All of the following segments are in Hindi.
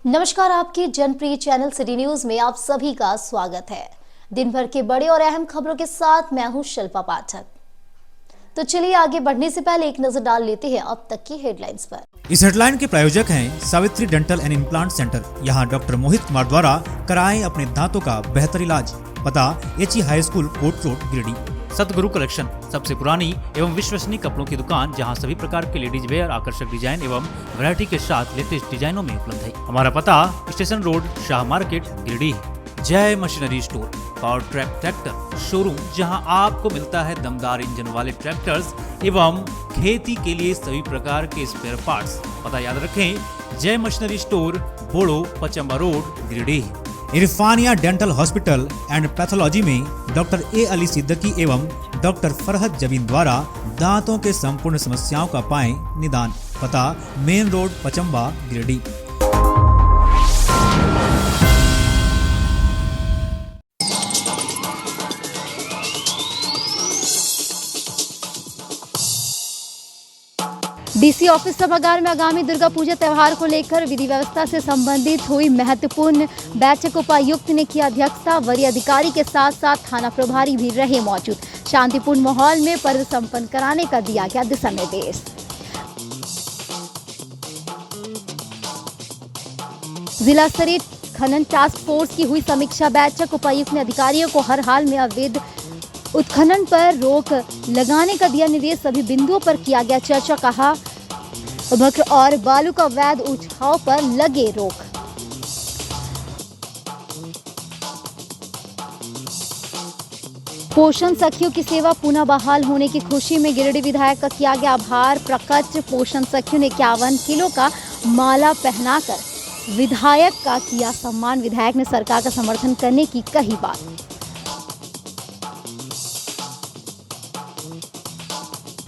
नमस्कार, आपके जनप्रिय चैनल सिटी न्यूज में आप सभी का स्वागत है। दिन भर के बड़े और अहम खबरों के साथ मैं हूं शिल्पा पाठक। तो चलिए आगे बढ़ने से पहले एक नजर डाल लेते हैं अब तक की हेडलाइंस पर। इस हेडलाइन के प्रायोजक हैं Savitri dental and implant centre. यहाँ डॉक्टर मोहित कुमार द्वारा कराएं अपने दांतों का बेहतर इलाज। पता HE high school court road Giridih. Satguru collection, सबसे पुरानी एवं विश्वसनीय कपड़ों की दुकान जहां सभी प्रकार के लेडीज वेयर, आकर्षक डिजाइन एवं वैरायटी के साथ लेटेस्ट डिजाइनों में उपलब्ध है। हमारा पता station road, Shah market, Giridih. Jai machinery store, power track tractor showroom, जहां आपको मिलता है दमदार इंजन वाले ट्रैक्टर्स एवं खेती के लिए सभी प्रकार के स्पेयर पार्ट्स। पता याद रखें, Jai machinery store, Bodo, Pachamba road, Giridih. Irfania dental hospital and pathology में डॉक्टर ए अली सिद्दीकी एवं डॉक्टर फरहद जबीन द्वारा दांतों के संपूर्ण समस्याओं का पाएं निदान। पता main road, Pachamba, Giridih. DC office सभागार में आगामी दुर्गा पूजा त्यौहार को लेकर विधि व्यवस्था से संबंधित हुई महत्वपूर्ण बैठक। उपायुक्त ने की अध्यक्षता। वरीय अधिकारी के साथ साथ थाना प्रभारी भी रहे मौजूद। शांतिपूर्ण माहौल में पर्व संपन्न कराने का दिया गया दिशा निर्देश। जिला स्तरीय खनन टास्क फोर्स की हुई समीक्षा बैठक। उपायुक्त ने अधिकारियों को हर हाल में अवैध उत्खनन पर रोक लगाने का दिया निर्देश। सभी बिंदुओं पर किया गया चर्चा। कहा, भक्र और बालू का अवैध उठाव पर लगे रोक। पोषण सखियों की सेवा पुनः बहाल होने की खुशी में गिरिडीह विधायक का किया गया आभार प्रकट। पोषण सखियों ने 51 किलो का माला पहनाकर विधायक का किया सम्मान। विधायक ने सरकार का समर्थन करने की कही बात।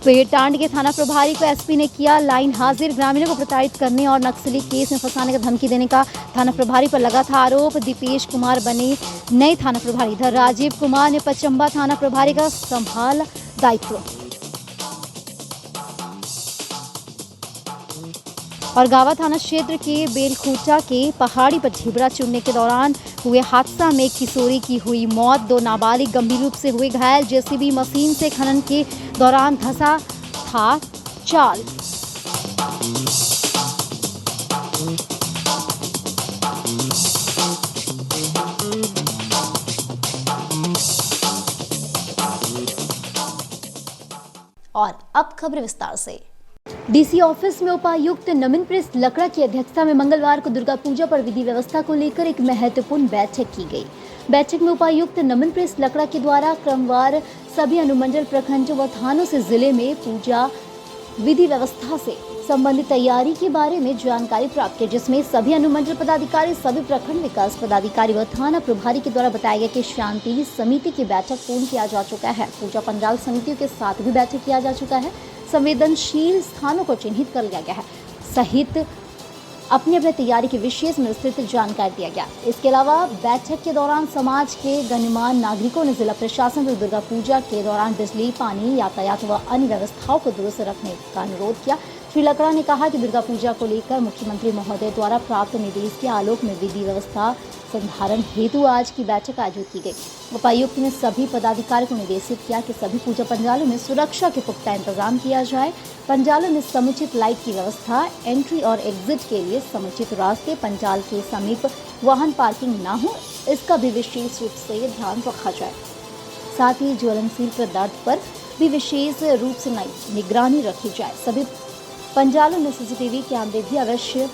पेड़टांड के थाना प्रभारी को एसपी ने किया लाइन हाजिर। ग्रामीणों को प्रताड़ित करने और नक्सली केस में फंसाने का धमकी देने का थाना प्रभारी पर लगा था आरोप। दीपेश कुमार बने नए थाना प्रभारी। इधर राजीव कुमार ने पचम्बा थाना प्रभारी का संभाला दायित्व। और गावा थाना क्षेत्र के बेलखूटा के पहाड़ी पर ढिबरा चुनने के दौरान हुए हादसा में किशोरी की हुई मौत। 2 नाबालिग गंभीर रूप से हुए घायल। जेसीबी मशीन से खनन के दौरान धंसा था चाल। और अब खबर विस्तार से। डीसी ऑफिस में उपायुक्त नमिन प्रेस लकड़ा की अध्यक्षता में मंगलवार को दुर्गा पूजा पर विधि व्यवस्था को लेकर एक महत्वपूर्ण बैठक की गई। बैठक में उपायुक्त नमिन प्रेस लकड़ा के द्वारा क्रमवार सभी अनुमंडल, प्रखंडों व थानों से जिले में पूजा विधि व्यवस्था से संबंधित तैयारी के बारे में जानकारी प्राप्त की, जिसमें सभी अनुमंडल पदाधिकारी, सभी प्रखंड विकास पदाधिकारी व थाना प्रभारी के द्वारा बताया गया कि शांति समिति की बैठक पूर्ण किया जा चुका है। पूजा पंडाल समितियों के साथ भी बैठक किया जा चुका है। संवेदनशील स्थानों को चिन्हित कर लिया गया है सहित अपनी तैयारी की विशेष में विस्तृत जानकारी दिया गया। इसके अलावा बैठक के दौरान समाज के गणमान्य नागरिकों ने जिला प्रशासन को दुर्गा पूजा के दौरान बिजली, पानी, यातायात व अन्य व्यवस्थाओं को दुरुस्त रखने का अनुरोध किया। श्री लकड़ा ने कहा कि दुर्गा पूजा को लेकर मुख्यमंत्री महोदय द्वारा प्राप्त निर्देश के आलोक में विधि व्यवस्था संधारण हेतु आज की बैठक आयोजित की गई। उपायुक्त ने सभी पदाधिकारियों को निर्देशित किया कि सभी पूजा पंडालों में सुरक्षा के पुख्ता इंतजाम किया जाए। पंडालों में समुचित लाइट की व्यवस्था, एंट्री और एग्जिट के लिए समुचित रास्ते, पंडाल के समीप वाहन पार्किंग न हो, इसका भी विशेष रूप से ध्यान रखा जाए। साथ ही ज्वलनशील पदार्थ पर भी विशेष रूप से निगरानी रखी जाए। सभी पंडालों में सीसीटीवी कैमरे भी अवश्य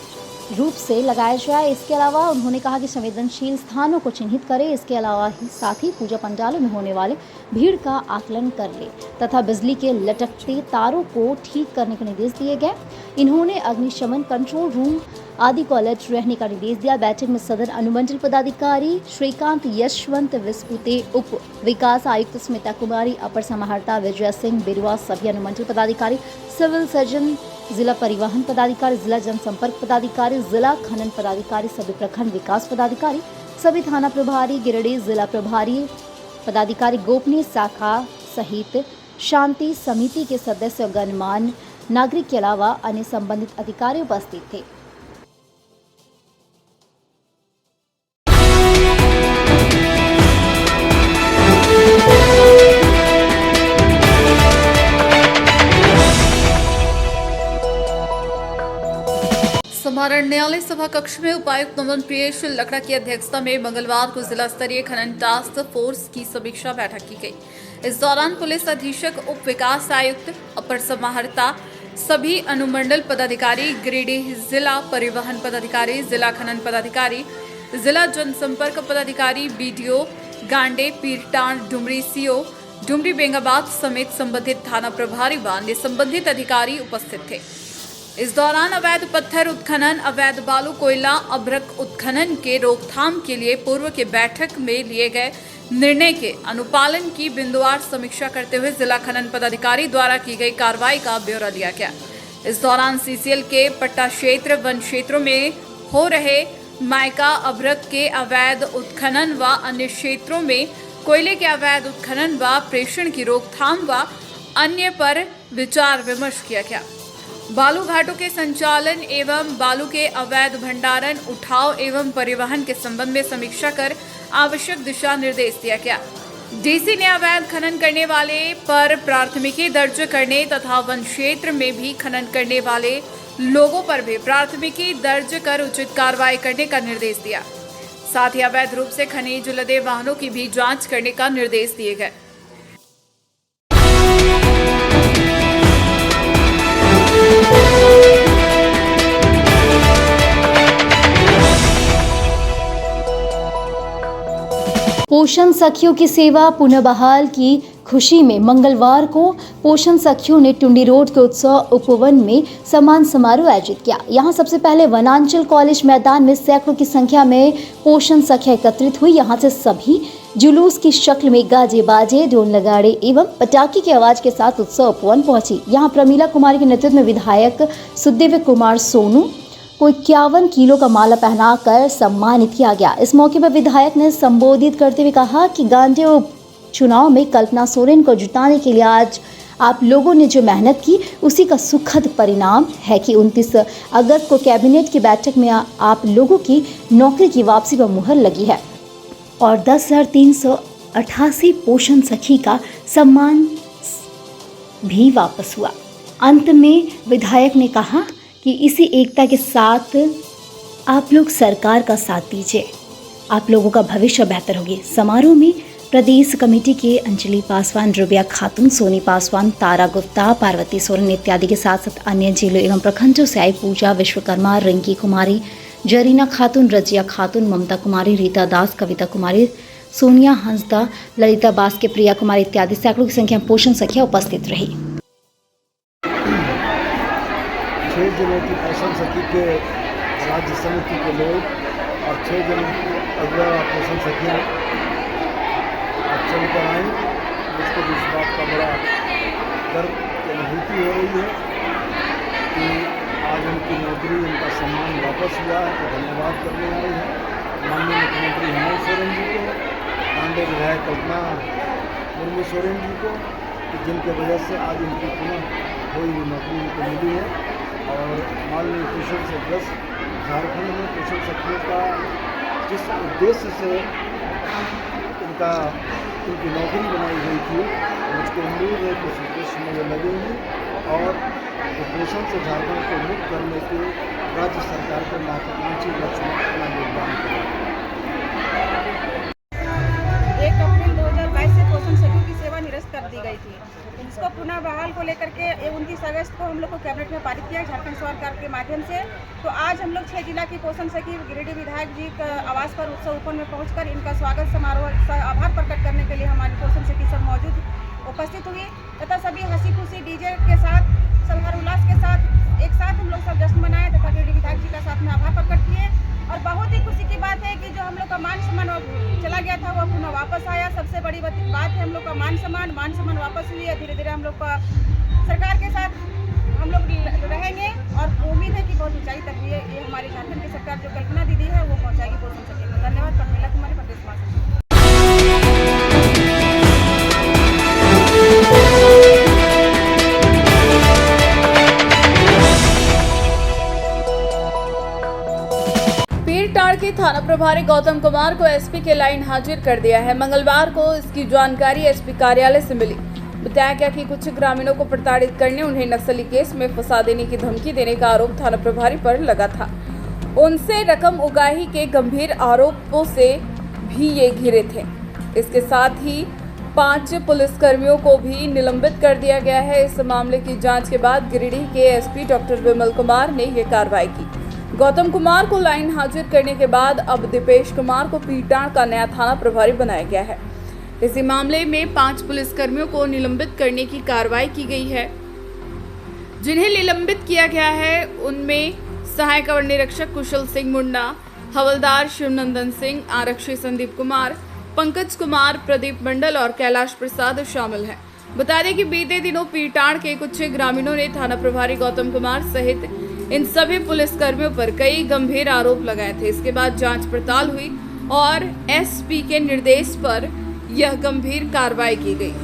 रूप से लगाया जाए। इसके अलावा उन्होंने कहा कि संवेदनशील स्थानों को चिन्हित करें। इसके अलावा साथ ही पूजा पंडालों में होने वाले भीड़ का आकलन कर ले तथा बिजली के लटकते तारों को ठीक करने के निर्देश दिए गए। इन्होंने अग्निशमन कंट्रोल रूम आदि को अलर्ट रहने का निर्देश दिया। बैठक में सदर अनुमंडल पदाधिकारी श्रीकांत यशवंत विस्पुते, उप विकास आयुक्त स्मिता कुमारी, अपर समाहर्ता विजय सिंह बिरुआ, सभी अनुमंडल पदाधिकारी, सिविल सर्जन, जिला परिवहन पदाधिकारी, जिला जनसंपर्क पदाधिकारी, जिला खनन पदाधिकारी, सभी प्रखंड विकास पदाधिकारी, सभी थाना प्रभारी, गिरिडीह जिला प्रभारी पदाधिकारी, गोपनीय शाखा सहित शांति समिति के सदस्य, गणमान्य नागरिक के अलावा अन्य संबंधित अधिकारी उपस्थित थे। न्यायालय सभा कक्ष में उपायुक्त नमन प्रियेश लकड़ा की अध्यक्षता में मंगलवार को जिला स्तरीय खनन टास्क फोर्स की समीक्षा बैठक की गई। इस दौरान पुलिस अधीक्षक, उप विकास आयुक्त, अपर समाहर्ता, सभी अनुमंडल पदाधिकारी, गिरिडीह जिला परिवहन पदाधिकारी, जिला खनन पदाधिकारी, जिला जनसंपर्क पदाधिकारी, बीडीओ, गांडे, पीरटांड, डुमरी सीओ, डुमरी बेंगाबाद समेत संबंधित थाना प्रभारी व अन्य संबंधित अधिकारी उपस्थित थे। इस दौरान अवैध पत्थर उत्खनन, अवैध बालू कोयला, अभ्रक उत्खनन के रोकथाम के लिए पूर्व के बैठक में लिए गए निर्णय के अनुपालन की बिंदुवार समीक्षा करते हुए जिला खनन पदाधिकारी द्वारा की गई कार्रवाई का ब्यौरा लिया गया। इस दौरान सीसीएल के पट्टा क्षेत्र, वन क्षेत्रों में हो रहे माइका अभ्रक के अवैध उत्खनन व अन्य क्षेत्रों में कोयले के अवैध उत्खनन व प्रेषण की रोकथाम व अन्य पर विचार विमर्श किया गया। बालू घाटों के संचालन एवं बालू के अवैध भंडारण, उठाव एवं परिवहन के संबंध में समीक्षा कर आवश्यक दिशा निर्देश दिया गया। डीसी ने अवैध खनन करने वाले पर प्राथमिकी दर्ज करने तथा वन क्षेत्र में भी खनन करने वाले लोगों पर भी प्राथमिकी दर्ज कर उचित कार्रवाई करने का निर्देश दिया। साथ ही अवैध रूप से खनिज लदे वाहनों की भी जांच करने का निर्देश दिए गए। पोषण सखियों की सेवा पुनः बहाल की खुशी में मंगलवार को पोषण सखियों ने टुंडी रोड के उत्सव उपवन में सम्मान समारोह आयोजित किया। यहां सबसे पहले वनांचल कॉलेज मैदान में सैकड़ों की संख्या में पोषण सखियां एकत्रित हुई। यहां से सभी जुलूस की शक्ल में गाजे बाजे, ढोल नगाड़े एवं पटाखे की आवाज के साथ उत्सव उपवन पहुंची। यहां प्रमीला कुमारी के नेतृत्व में विधायक सुदेव कुमार सोनू को 51 किलो का माला पहनाकर सम्मानित किया गया। इस मौके पर विधायक ने संबोधित करते हुए कहा कि गांधी उपचुनाव में कल्पना सोरेन को जिताने के लिए आज आप लोगों ने जो मेहनत की उसी का सुखद परिणाम है कि 29 अगस्त को कैबिनेट की बैठक में आप लोगों की नौकरी की वापसी पर मुहर लगी है और 10,388 पोषण सखी का सम्मान भी वापस हुआ। अंत में विधायक ने कहा कि इसी एकता के साथ आप लोग सरकार का साथ दीजिए, आप लोगों का भविष्य बेहतर होगी। समारोह में प्रदेश कमेटी के अंजलि पासवान, रुबिया खातून, सोनी पासवान, तारा गुप्ता, पार्वती सोरेन इत्यादि के साथ साथ अन्य जिलों एवं प्रखंडों से आई पूजा विश्वकर्मा, रिंकी कुमारी, जरीना खातून, रजिया खातून, ममता कुमारी, रीता दास, कविता कुमारी, सोनिया हंसदा, ललिता बास्के, प्रिया कुमारी इत्यादि सैकड़ों की संख्या में पोषण सखियां उपस्थित रही। 6 जिलों की पोषण सखी के राज्य समिति के लोग और 6 जिलों की अगला पोषण सखियाँ चल कर आएँ, जिसको इस बात का बड़ा गर्व की अनुभूति हो रही है कि आज उनकी नौकरी, उनका सम्मान वापस हुआ है। तो धन्यवाद करने आए हैं माननीय मुख्यमंत्री हेमंत सोरेन जी को, कांडे विधायक कल्पना मुर्मू सोरेन जी को, कि जिनके वजह से आज उनकी पुनः हुई नौकरी उनको मिली है। और माननीय पोषण से ग्रस्त झारखंड में पोषण सखियों का जिस उद्देश्य से उनकी नौकरी बनाई गई थी, मुझको उम्मीद है कि उस उद्देश्य में वो लगेंगी और कुपोषण से झारखंड को मुक्त करने के राज्य सरकार के महत्वाकांक्षी लक्ष्य में अपना योगदान करेंगे। 1 अप्रैल 2022 से पोषण सखियों की सेवा निरस्त कर दी गई थी। इसको पुनः बहाल को लेकर के 29 अगस्त को हम लोग को कैबिनेट में पारित किया झारखंड सरकार के माध्यम से। तो आज हम लोग 6 जिला की पोषण सखी गिरिडीह विधायक जी का आवास पर उत्सव उपवन में पहुंचकर इनका स्वागत समारोह आभार प्रकट करने के लिए हमारी पोषण सखी सब मौजूद उपस्थित हुई तथा सभी हंसी खुशी डीजे के साथ, सब हर्षोल्लास के साथ एक साथ हम लोग सब जश्न मनाए तथा गिरिडीह विधायक जी का साथ में आभार प्रकट किए। और बहुत ही खुशी की बात है कि जो हम लोग का मान सम्मान चला गया था वो पुनः वापस आया। सबसे बड़ी बात है हम लोग का मान सम्मान वापस हुई है। धीरे धीरे हम लोग का सरकार के साथ हम लोग रहेंगे और उम्मीद है कि बहुत ऊंचाई तक ये हमारी झारखंड की सरकार जो कल्पना दीदी है वो पहुंचाएगी पोषण सखी को। धन्यवाद। प्रमीला कुमारी, प्रदेश महासचिव। पीरटांड के थाना प्रभारी गौतम कुमार को एसपी के लाइन हाजिर कर दिया है। मंगलवार को इसकी जानकारी एसपी कार्यालय से मिली। बताया गया कि कुछ ग्रामीणों को प्रताड़ित करने, उन्हें नक्सली केस में फंसा देने की धमकी देने का आरोप थाना प्रभारी पर लगा था। उनसे रकम उगाही के गंभीर आरोपों से भी ये घिरे थे। इसके साथ ही 5 पुलिसकर्मियों को भी निलंबित कर दिया गया है। इस मामले की जांच के बाद गिरिडीह के एसपी डॉक्टर विमल कुमार ने ये कार्रवाई की। गौतम कुमार को लाइन हाजिर करने के बाद अब दीपेश कुमार को पीटाण का नया थाना प्रभारी बनाया गया है। इसी मामले में 5 पुलिसकर्मियों को निलंबित करने की कार्रवाई की गई है। जिन्हें निलंबित किया गया है उनमें सहायक अवर निरीक्षक कुशल सिंह मुंडा, हवलदार शिवनंदन सिंह, आरक्षी संदीप कुमार, पंकज कुमार, प्रदीप मंडल और कैलाश प्रसाद शामिल हैं। बता दें कि बीते दिनों पीटाण के कुछ ग्रामीणों ने थाना प्रभारी गौतम कुमार सहित इन सभी पुलिसकर्मियों पर कई गंभीर आरोप लगाए थे। इसके बाद जांच पड़ताल हुई और एसपी के निर्देश पर यह गंभीर कार्रवाई की गई।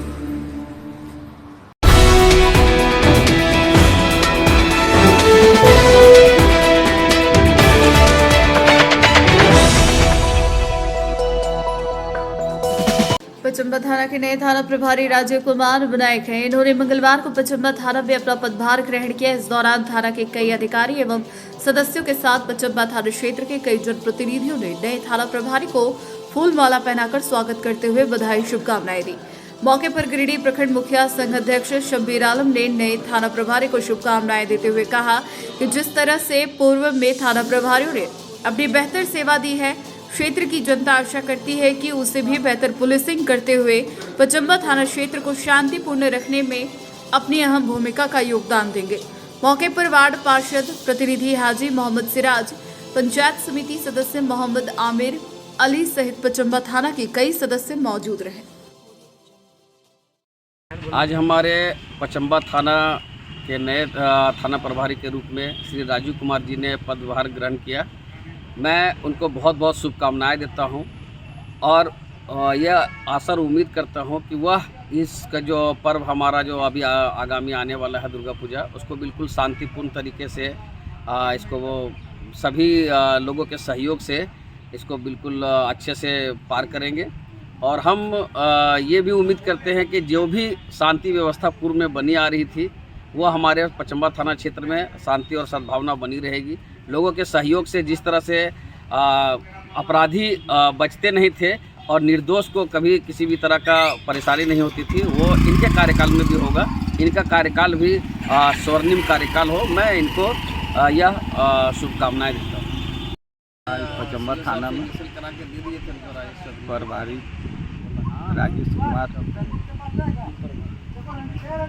पचम्बा थाना के नए थाना प्रभारी राजीव कुमार विनायक हैं। इन्होंने मंगलवार को पचम्बा थाना में अपना पदभार ग्रहण किया। इस दौरान थाना के कई अधिकारी एवं सदस्यों के साथ पचम्बा थाना क्षेत्र के कई जनप्रतिनिधियों ने नए थाना प्रभारी को फूल माला पहनाकर स्वागत करते हुए बधाई शुभकामनाएं दी। मौके पर गिरिडीह प्रखंड मुखिया संघ अध्यक्ष शब्बीर आलम ने नए थाना प्रभारी को शुभकामनाएं देते हुए कहा कि जिस तरह से पूर्व में थाना प्रभारियों ने अपनी बेहतर सेवा दी है, क्षेत्र की जनता आशा करती है कि उसे भी बेहतर पुलिसिंग करते हुए पचम्बा थाना क्षेत्र को शांतिपूर्ण रखने में अपनी अहम भूमिका का योगदान देंगे। मौके पर वार्ड पार्षद प्रतिनिधि हाजी मोहम्मद सिराज, पंचायत समिति सदस्य मोहम्मद आमिर अली सहित पचम्बा थाना के कई सदस्य मौजूद रहे। आज हमारे पचम्बा थाना के नए थाना प्रभारी के रूप में श्री राजीव कुमार जी ने पदभार ग्रहण किया। मैं उनको बहुत बहुत शुभकामनाएं देता हूं और यह आशा और उम्मीद करता हूं कि वह इसका जो पर्व हमारा जो अभी आगामी आने वाला है दुर्गा पूजा, उसको बिल्कुल शांतिपूर्ण तरीके से इसको वो सभी लोगों के सहयोग से इसको बिल्कुल अच्छे से पार करेंगे। और हम ये भी उम्मीद करते हैं कि जो भी शांति व्यवस्था पूर्व में बनी आ रही थी वो हमारे पचम्बा थाना क्षेत्र में शांति और सद्भावना बनी रहेगी। लोगों के सहयोग से जिस तरह से अपराधी बचते नहीं थे और निर्दोष को कभी किसी भी तरह का परेशानी नहीं होती थी, वो इनके कार्यकाल में भी होगा। इनका कार्यकाल भी स्वर्णिम कार्यकाल हो, मैं इनको यह शुभकामनाएं देता हूँ। पचम्बा थाना में प्रभारी राजेश कुमार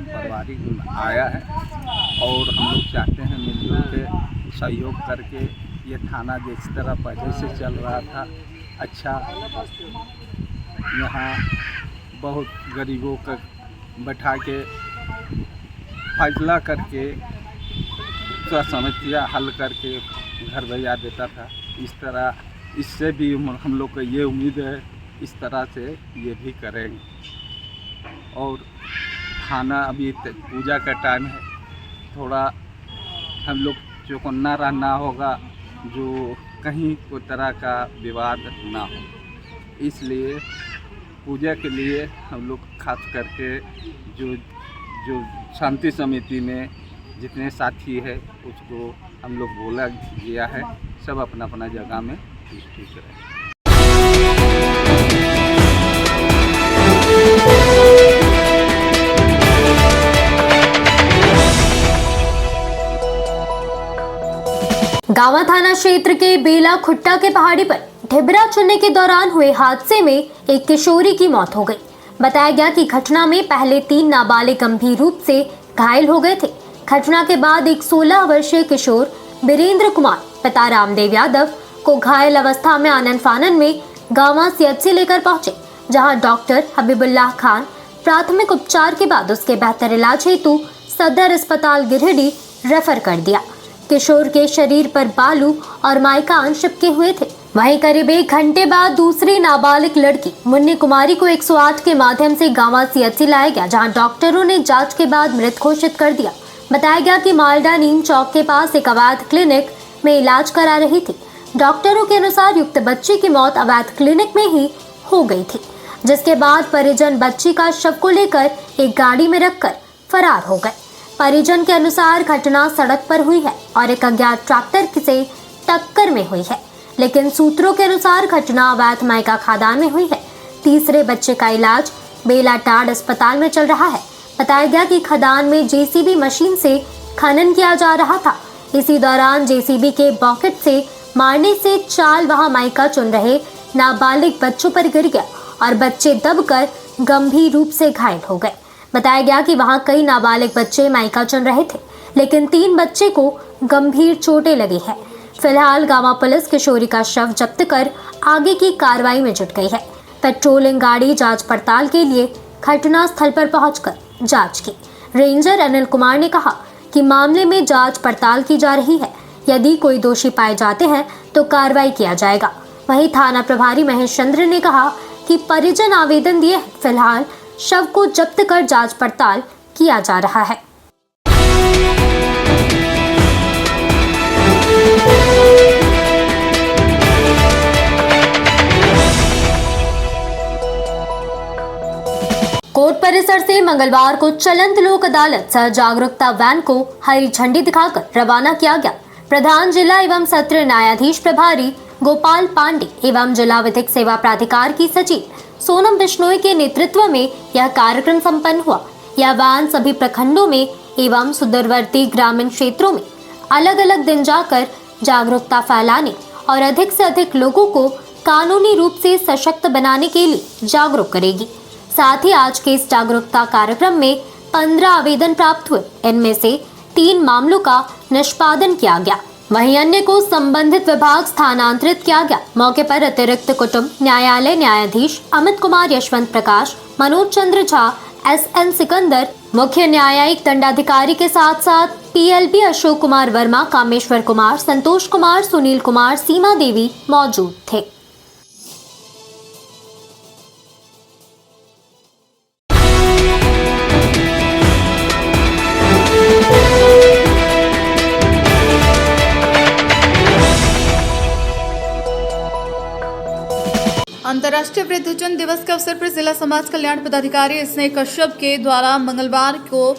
प्रभारी आया है और हम लोग चाहते हैं मिलजुल के सहयोग करके ये थाना जिस तरह पहले से चल रहा था अच्छा, यहाँ बहुत गरीबों का बैठा के फैसला करके समस्या हल करके घर भेजा देता था। इस तरह इससे भी हम लोग को ये उम्मीद है इस तरह से ये भी करेंगे। और खाना अभी पूजा का टाइम है, थोड़ा हम लोग चौकन्ना रहना होगा जो कहीं कोई तरह का विवाद ना हो। इसलिए पूजा के लिए हम लोग खास करके जो शांति समिति में जितने साथी है उसको हम लोग बोला गया है, सब अपना अपना जगह में ठीक रहे। गावा थाना क्षेत्र के बेला खुट्टा के पहाड़ी पर ढिबरा चुनने के दौरान हुए हादसे में एक किशोरी की मौत हो गई। बताया गया कि घटना में पहले 3 नाबालिग गंभीर रूप से घायल हो गए थे। घटना के बाद एक 16 वर्षीय किशोर वीरेंद्र कुमार पिता रामदेव यादव को घायल अवस्था में आनन फानन में गावा सीएचसी लेकर पहुंचे, जहां डॉक्टर हबीबुल्लाह खान प्राथमिक उपचार के बाद उसके बेहतर इलाज हेतु सदर अस्पताल गिरिडीह रेफर कर दिया। किशोर के शरीर पर बालू और माइका अंश चिपके हुए थे। वहीं करीब 1 घंटे बाद दूसरी नाबालिग लड़की मुन्नी कुमारी को 108 के माध्यम से गावा सीएचसी लाया गया, जहां डॉक्टरों ने जांच के बाद मृत घोषित कर दिया। बताया गया कि मालडा नीम चौक के पास एक अवैध क्लिनिक में इलाज करा रही थी। डॉक्टरों के अनुसार युक्त बच्ची की मौत अवैध क्लिनिक में ही हो गई थी, जिसके बाद परिजन बच्ची का शव को लेकर एक गाड़ी में रखकर फरार हो गए। परिजन के अनुसार घटना सड़क पर हुई है और एक अज्ञात ट्रैक्टर से टक्कर में हुई है, लेकिन सूत्रों के अनुसार घटना अवैध माइका खदान में हुई है। तीसरे बच्चे का इलाज बेलाटांड अस्पताल में चल रहा है। बताया गया कि खदान में जेसीबी मशीन से खनन किया जा रहा था। इसी दौरान जेसीबी के बॉकेट से मारने से चाल वहां माइका चुन रहे नाबालिग बच्चों पर गिर गया और बच्चे दबकर गंभीर रूप से घायल हो गए। बताया गया कि वहां कई नाबालिग बच्चे माइका चुन रहे थे, लेकिन 3 बच्चे को गंभीर चोटें लगी है। फिलहाल गांवा पुलिस किशोरी का शव जब्त कर आगे की कार्रवाई में जुट गई है। पेट्रोलिंग गाड़ी जांच पड़ताल के लिए घटना स्थल पर पहुंचकर जांच की। रेंजर अनिल कुमार ने कहा कि मामले में जांच पड़ताल की जा रही है। यदि कोई दोषी पाए जाते हैं तो कार्रवाई किया जाएगा। वहीं थाना प्रभारी महेश चंद्र ने कहा कि परिजन आवेदन दिए हैं। फिलहाल शव को जब्त कर जांच पड़ताल किया जा रहा है। कोर्ट परिसर से मंगलवार को चलंत लोक अदालत सह जागरूकता वैन को हरी झंडी दिखाकर रवाना किया गया। प्रधान जिला एवं सत्र न्यायाधीश प्रभारी गोपाल पांडे एवं जिला विधिक सेवा प्राधिकार की सचिव सोनम बिश्नोई के नेतृत्व में यह कार्यक्रम संपन्न हुआ। यह वैन सभी प्रखंडों में एवं सुदूरवर्ती ग्रामीण क्षेत्रों में अलग अलग दिन जाकर जागरूकता फैलाने और अधिक से अधिक लोगों को कानूनी रूप से सशक्त बनाने के लिए जागरूक करेगी। साथ ही आज के इस जागरूकता कार्यक्रम में 15 आवेदन प्राप्त हुए। इनमें से 3 मामलों का निष्पादन किया गया, वहीं अन्य को संबंधित विभाग स्थानांतरित किया गया। मौके पर अतिरिक्त कुटुंब न्यायालय न्यायाधीश अमित कुमार, यशवंत प्रकाश, मनोज चंद्र झा, SN सिकंदर, मुख्य न्यायिक दंडाधिकारी के साथ साथ PLB अशोक कुमार वर्मा, कामेश्वर कुमार, संतोष कुमार, सुनील कुमार, सीमा देवी मौजूद थे। अंतर्राष्ट्रीय वृद्धजन दिवस के अवसर पर जिला समाज कल्याण पदाधिकारी स्नेह कश्यप के द्वारा मंगलवार को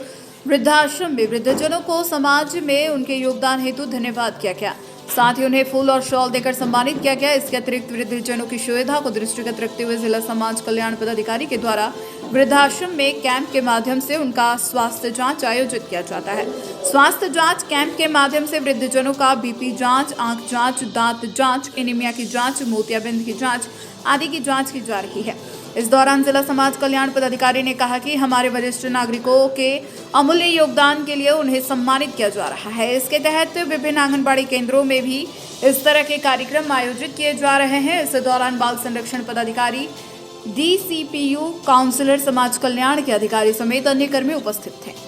वृद्धाश्रम में वृद्धजनों को समाज में उनके योगदान हेतु धन्यवाद किया गया। साथ ही उन्हें फूल और शॉल देकर सम्मानित किया गया। इसके अतिरिक्त वृद्धजनों की सुविधा को दृष्टिगत रखते हुए जिला समाज कल्याण पदाधिकारी के द्वारा वृद्धाश्रम में कैंप के माध्यम से उनका स्वास्थ्य जांच आयोजित किया जाता है। स्वास्थ्य जांच कैंप के माध्यम से वृद्धजनों का BP जांच, आंख जांच, दांत जांच, एनीमिया की जांच, मोतियाबिंद की जांच आदि की जांच की जा रही है। इस दौरान जिला समाज कल्याण पदाधिकारी ने कहा कि हमारे वरिष्ठ नागरिकों के अमूल्य योगदान के लिए उन्हें सम्मानित किया जा रहा है। इसके तहत विभिन्न आंगनबाड़ी केंद्रों में भी इस तरह के कार्यक्रम आयोजित किए जा रहे हैं। इस दौरान बाल संरक्षण पदाधिकारी, DCPU, काउंसलर, समाज कल्याण के अधिकारी समेत अन्य कर्मी उपस्थित थे।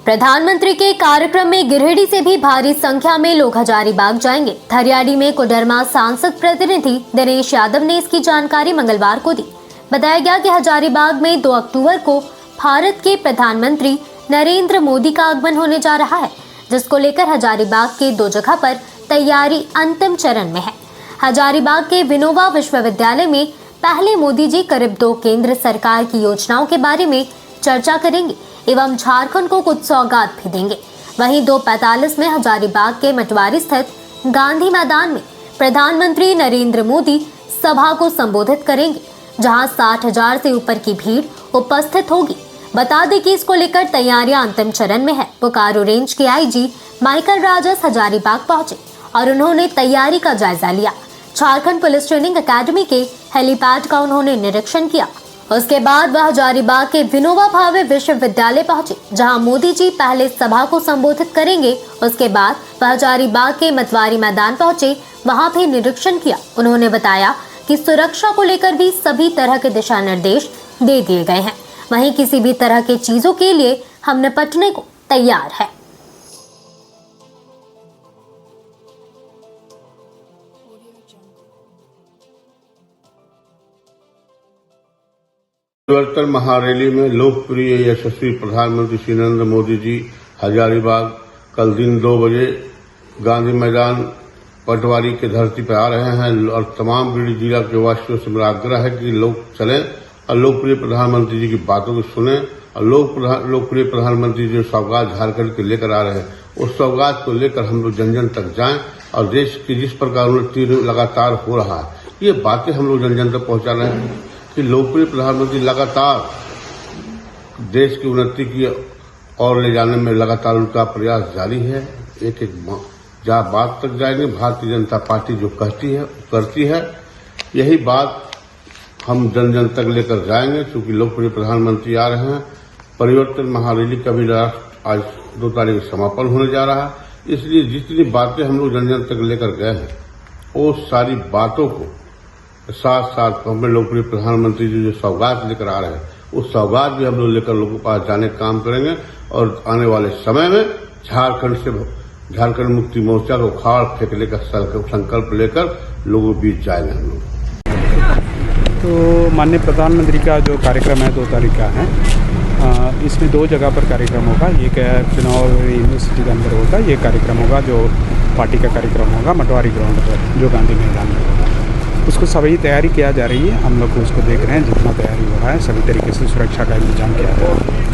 प्रधानमंत्री के कार्यक्रम में गिरिडीह से भी भारी संख्या में लोग हजारीबाग जाएंगे। धरियाडी में कोडरमा सांसद प्रतिनिधि दिनेश यादव ने इसकी जानकारी मंगलवार को दी। बताया गया कि हजारीबाग में 2 अक्टूबर को भारत के प्रधानमंत्री नरेंद्र मोदी का आगमन होने जा रहा है, जिसको लेकर हजारीबाग के 2 जगह पर तैयारी अंतिम चरण में है। हजारीबाग के विनोबा विश्वविद्यालय में पहले मोदी जी करीब 2 केंद्र सरकार की योजनाओं के बारे में चर्चा करेंगे एवं झारखंड को कुछ सौगात भी देंगे। वहीं 2:45 में हजारीबाग के मटवारी स्थित गांधी मैदान में प्रधानमंत्री नरेंद्र मोदी सभा को संबोधित करेंगे, जहां 60,000 से ऊपर की भीड़ उपस्थित होगी। बता दें कि इसको लेकर तैयारियां अंतिम चरण में है। बोकारो रेंज के IG माइकल राजस हजारीबाग पहुंचे और उन्होंने तैयारी का जायजा लिया। झारखंड पुलिस ट्रेनिंग अकेडमी के हेलीपैड का उन्होंने निरीक्षण किया। उसके बाद वह हजारीबाग के विनोबा भावे विश्वविद्यालय पहुंचे, जहां मोदी जी पहले सभा को संबोधित करेंगे। उसके बाद वह हजारीबाग के मतवारी मैदान पहुंचे, वहां भी निरीक्षण किया। उन्होंने बताया कि सुरक्षा को लेकर भी सभी तरह के दिशा निर्देश दे दिए गए हैं। वहीं किसी भी तरह की चीजों के लिए हम निपटने को तैयार है। परिवर्तन महारैली में लोकप्रिय यशस्वी प्रधानमंत्री श्री नरेंद्र मोदी जी हजारीबाग कल दिन 2 बजे गांधी मैदान पटवारी के धरती पर आ रहे हैं और तमाम गिरिडीह जिला के वासियों से मेरा आग्रह है कि लोग चलें और लोकप्रिय प्रधानमंत्री जी की बातों को सुने और लोकप्रिय प्रधानमंत्री जी जो सौगात झारखंड के लेकर आ रहे हैं उस सौगात को लेकर हम लोग जन जन तक जाएं और देश की जिस प्रकार उन्नति लगातार हो रहा है ये बातें हम लोग जन जन तक पहुंचा रहे हैं कि लोकप्रिय प्रधानमंत्री लगातार देश की उन्नति की ओर ले जाने में लगातार उनका प्रयास जारी है। एक जहाँ बात तक जाएंगे भारतीय जनता पार्टी जो कहती है करती है यही बात हम जन जन तक लेकर जाएंगे क्योंकि लोकप्रिय प्रधानमंत्री आ रहे हैं। परिवर्तन महारैली का भी आज 2 तारीख समापन होने जा रहा है इसलिए जितनी बातें हम लोग जन जन तक लेकर गए हैं वो सारी बातों को साथ साथ हमें लोकप्रिय प्रधानमंत्री जी जो सौगात लेकर आ रहे हैं उस सौगात भी हम लोग लेकर लोगों के पास जाने का काम करेंगे और आने वाले समय में झारखंड मुक्ति मोर्चा को उखाड़ फेंकने का संकल्प लेकर लोगों के बीच जाएंगे हम लोग। तो माननीय प्रधानमंत्री का जो कार्यक्रम है 2 तारीख का है इसमें 2 जगह पर कार्यक्रम होगा। एक चुनाव यूनिवर्सिटी के अंदर होगा ये कार्यक्रम होगा जो पार्टी का कार्यक्रम होगा मटवारी ग्राउंड पर जो गांधी मैदान में होगा। उसको सभी तैयारी किया जा रही है हम लोग उसको देख रहे हैं जितना तैयारी हो रहा है सभी तरीके से सुरक्षा का इंतजाम किया जा रहा है।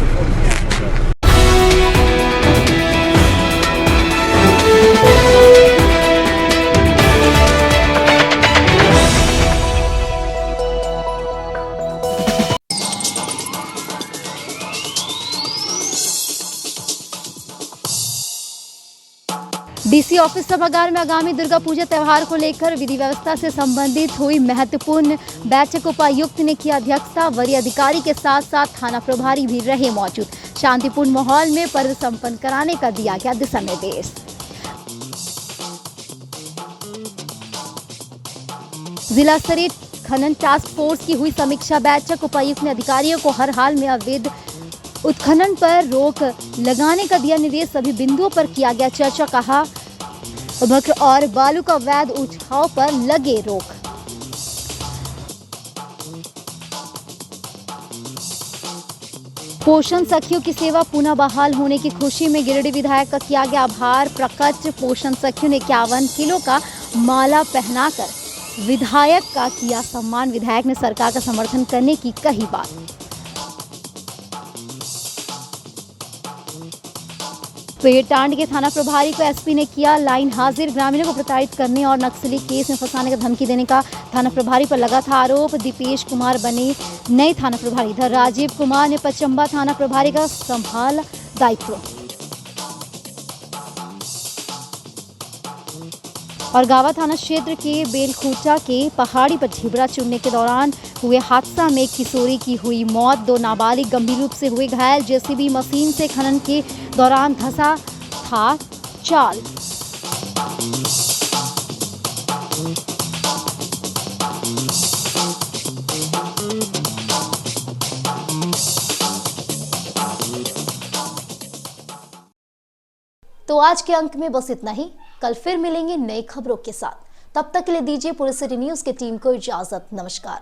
डीसी ऑफिस सभागार में आगामी दुर्गा पूजा त्यौहार को लेकर विधि व्यवस्था से संबंधित हुई महत्वपूर्ण बैठक उपायुक्त ने की अध्यक्षता। वरीय अधिकारी के साथ साथ थाना प्रभारी भी रहे मौजूद। शांतिपूर्ण माहौल में पर्व संपन्न कराने का दिया गया दिशा निर्देश। जिला स्तरीय खनन टास्क फोर्स की हुई समीक्षा बैठक। उपायुक्त ने अधिकारियों को हर हाल में अवैध उत्खनन पर रोक लगाने का दिया निर्देश। सभी बिंदुओं पर किया गया चर्चा। कहा भक्र और बालू का अवैध उठाव पर लगे रोक। पोषण सखियों की सेवा पुनः बहाल होने की खुशी में गिरिडीह विधायक का किया गया आभार प्रकट। पोषण सखियों ने 51 किलो का माला पहनाकर विधायक का किया सम्मान। विधायक ने सरकार का समर्थन करने की कही बात। पेड़टांड के थाना प्रभारी को एसपी ने किया लाइन हाजिर। ग्रामीणों को प्रताड़ित करने और नक्सली केस में फंसाने का धमकी देने का थाना प्रभारी पर लगा था आरोप। दीपेश कुमार बने नए थाना प्रभारी। इधर राजीव कुमार ने पचम्बा थाना प्रभारी का संभाला दायित्व। और गावा थाना क्षेत्र के बेलखूटा के पहाड़ी पर ढिबरा चुनने के दौरान हुए हादसा में किशोरी की हुई मौत। 2 नाबालिग गंभीर रूप से हुए घायल। जेसीबी मशीन से खनन के दौरान धंसा था चाल। तो आज के अंक में बस इतना ही। कल फिर मिलेंगे नई खबरों के साथ। तब तक के लिए दीजिए पूरे सिटी न्यूज की टीम को इजाजत। नमस्कार।